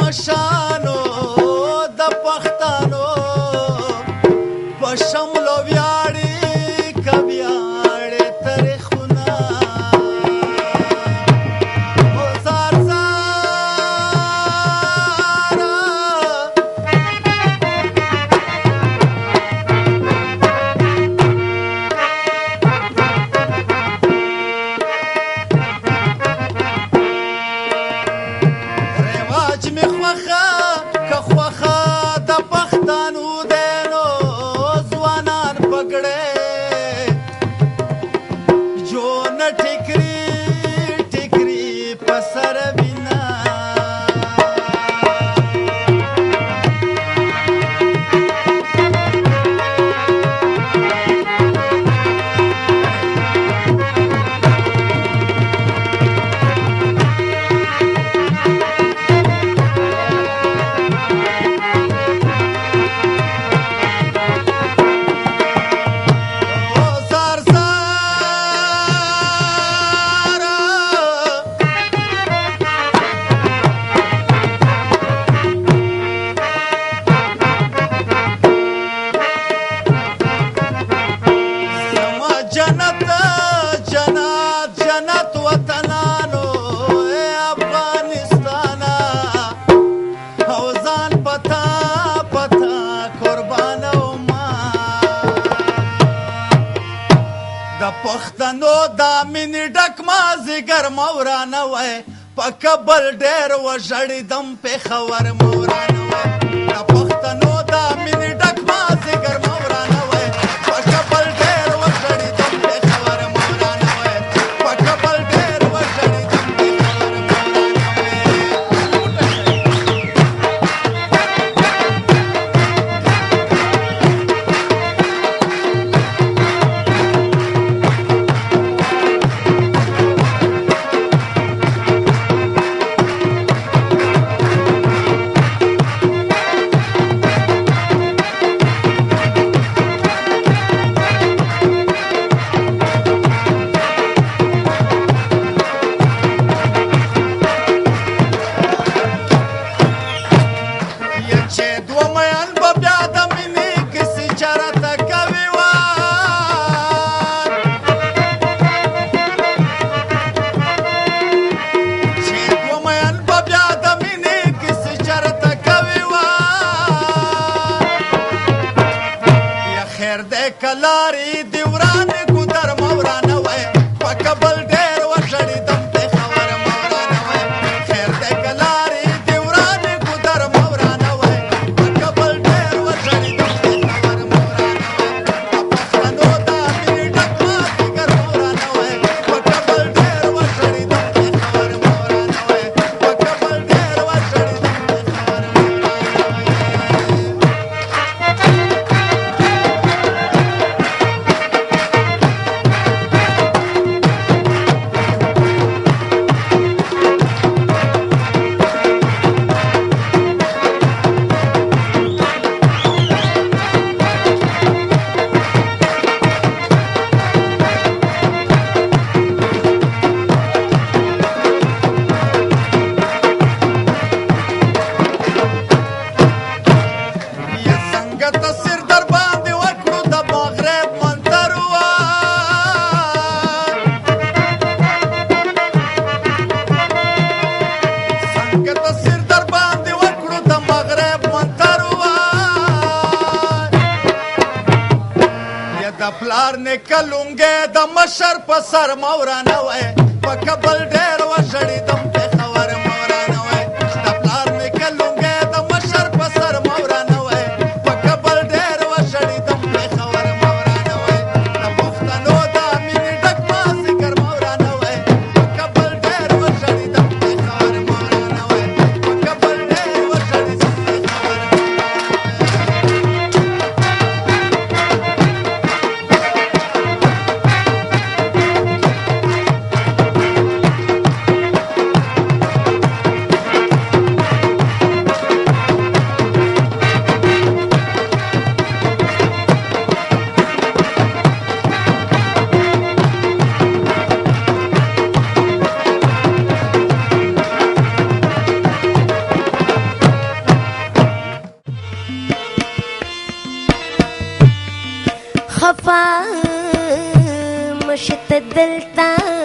مشانو د پښتنو په شملو ویاړي کبیاړي تاریخونه زار زارا رواج می خوخه که خوخه د پښتنو دینو ځوانان پګړې جو نه ټیکري ټیکري په سر وینا زار زارا زما جنت جنت جنت وطنانو ای افغانستانا او ځان پتا پتا قربانو ما د پښتنو د مینې ډک مازیګر مورانه وای په کابل ډېر وژړېدم پېښور مورانه وای د پښتنو د مینې ډک مازیګر مورانه وای په کابل ډېر وژړېدم پېښور مورانه وای په کابل ډېر وژړېدم پېښور مورانه یا چې دوه میان به بیا د مینې کیسې چرته کوي وار چې دوه میان به بیا د مینې کیسې چرته کوي وار یا خیر دی که لارې دې ورانې ګودر مورانه وای په کابل ډېر وژړېدم پېښور مورانه وای خیر دی که لارې دې ورانې ګودر مورانه وای په کابل ډېر وژړېدم پېښور مورانه وای د پښتنو د مینې ډک مازیګر مورانه وای په کابل ډېر وژړېدم پېښور مورانه وای په کابل ډېر وژړېدم پېښور یا څنګه تصویر در باندې وکړو د مغرب منظر وای څنګه تصویر در باندې وکړو د مغرب منظر وای یا د پلار نیکه لونګې د مشر په سر مورانه وای په کابل ډېر وژړېدم پېښور مورانه وای د پلار نیکه لونګې د مشر په سر مورانه وای په کابل ډېر وژړېدم پېښور مورانه وای د پښتنو د مینې ډک مازیګر مورانه وای په کابل ډېر وژړېدم پېښور مورانه وای په کابل ډېر وژړېدم پېښور مورانه وای دلتا